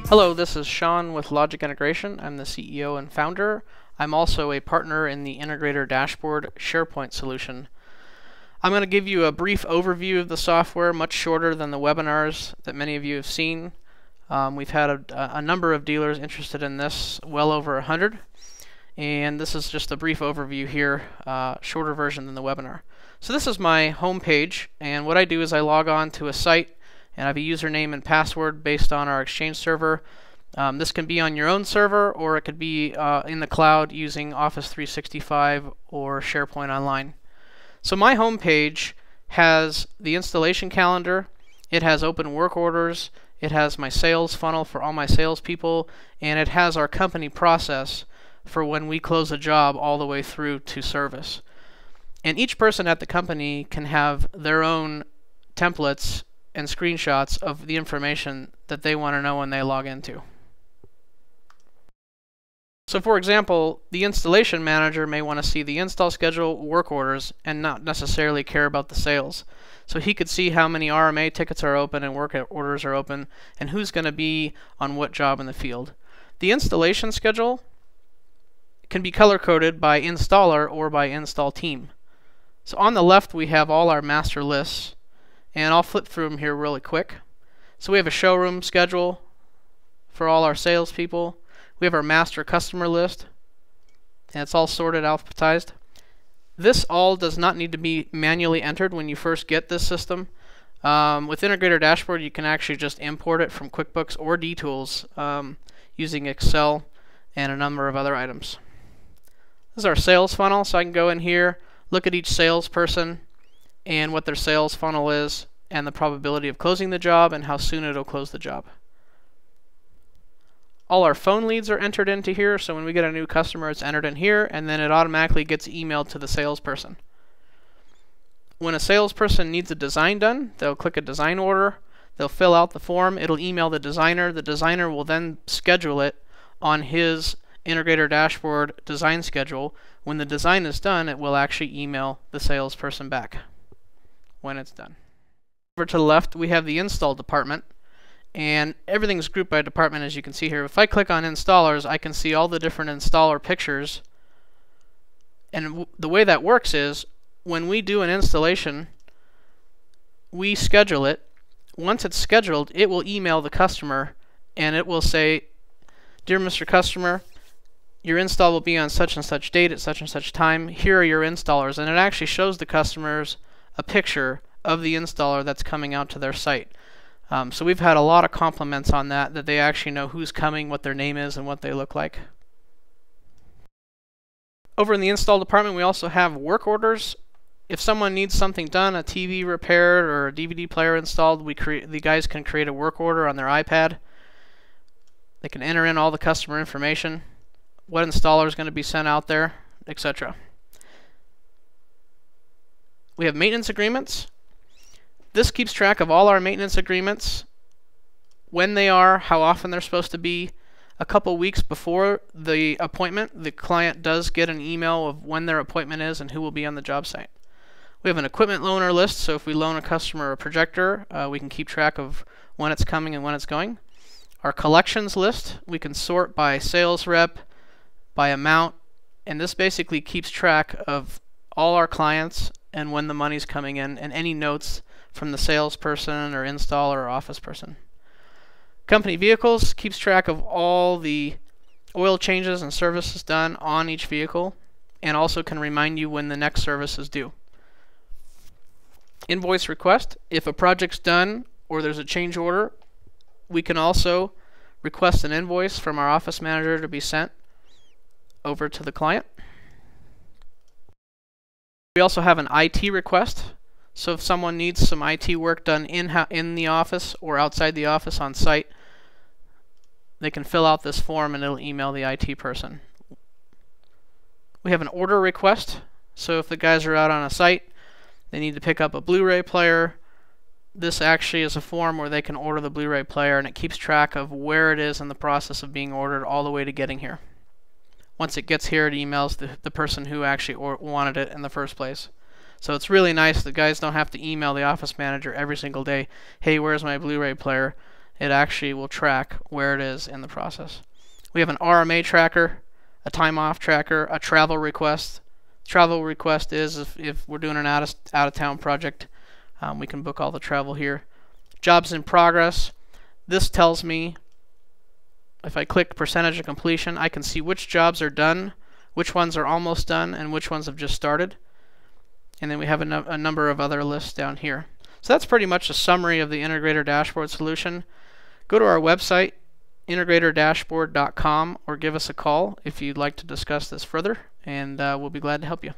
Hello, this is Sean with Logic Integration. I'm the CEO and founder. I'm also a partner in the Integrator dashboard SharePoint solution. I'm going to give you a brief overview of the software, much shorter than the webinars that many of you have seen. We've had a number of dealers interested in this, well over 100. And this is just a brief overview here, shorter version than the webinar. So this is my home page, and what I do is I log on to a site and I have a username and password based on our Exchange server. This can be on your own server, or it could be in the cloud using Office 365 or SharePoint Online. So my home page has the installation calendar, it has open work orders, it has my sales funnel for all my salespeople, and it has our company process for when we close a job all the way through to service. And each person at the company can have their own templates and screenshots of the information that they want to know when they log into. So for example, the installation manager may want to see the install schedule, work orders, and not necessarily care about the sales. So he could see how many RMA tickets are open and work orders are open, and who's going to be on what job in the field. The installation schedule can be color-coded by installer or by install team. So on the left we have all our master lists, and I'll flip through them here really quick. So we have a showroom schedule for all our salespeople. We have our master customer list, and it's all sorted, alphabetized. This all does not need to be manually entered when you first get this system. With Integrator Dashboard, you can actually just import it from QuickBooks or DTools using Excel and a number of other items. This is our sales funnel, so I can go in here, look at each salesperson and what their sales funnel is, and the probability of closing the job, and how soon it'll close the job. All our phone leads are entered into here, so when we get a new customer, it's entered in here, and then it automatically gets emailed to the salesperson. When a salesperson needs a design done, they'll click a design order, they'll fill out the form, it'll email the designer will then schedule it on his Integrator Dashboard design schedule. When the design is done, it will actually email the salesperson back when it's done. Over to the left, we have the install department, and everything's grouped by department, as you can see here. If I click on installers, I can see all the different installer pictures, and the way that works is when we do an installation, we schedule it. Once it's scheduled, it will email the customer, and it will say, "Dear Mr. Customer, your install will be on such and such date at such and such time. Here are your installers," and it actually shows the customers a picture of the installer that's coming out to their site. So we've had a lot of compliments on that they actually know who's coming, what their name is, and what they look like. Over in the install department, we also have work orders. If someone needs something done, a TV repaired or a DVD player installed, the guys can create a work order on their iPad. They can enter in all the customer information, what installer is going to be sent out there, etc. We have maintenance agreements. This keeps track of all our maintenance agreements, when they are, how often they're supposed to be. A couple weeks before the appointment, the client does get an email of when their appointment is and who will be on the job site. We have an equipment loaner list, so if we loan a customer a projector, we can keep track of when it's coming and when it's going. Our collections list, we can sort by sales rep, by amount, and this basically keeps track of all our clients and when the money's coming in, and any notes from the salesperson or installer or office person. Company vehicles keeps track of all the oil changes and services done on each vehicle, and also can remind you when the next service is due. Invoice request, if a project's done or there's a change order, we can also request an invoice from our office manager to be sent over to the client. We also have an IT request. So if someone needs some IT work done in the office or outside the office on site, they can fill out this form and it'll email the IT person. We have an order request. So if the guys are out on a site, they need to pick up a Blu-ray player. This actually is a form where they can order the Blu-ray player, and it keeps track of where it is in the process of being ordered all the way to getting here. Once it gets here, it emails the person who actually wanted it in the first place. So it's really nice that guys don't have to email the office manager every single day, "Hey, where's my Blu-ray player?" it actually will track where it is in the process. We have an RMA tracker, a time off tracker, a travel request. Travel request is if we're doing an out of town project, we can book all the travel here. Jobs in progress. This tells me, if I click percentage of completion, I can see which jobs are done, which ones are almost done, and which ones have just started. And then we have a number of other lists down here. So that's pretty much a summary of the Integrator dashboard solution. Go to our website, integratordashboard.com, or give us a call if you'd like to discuss this further, and we'll be glad to help you.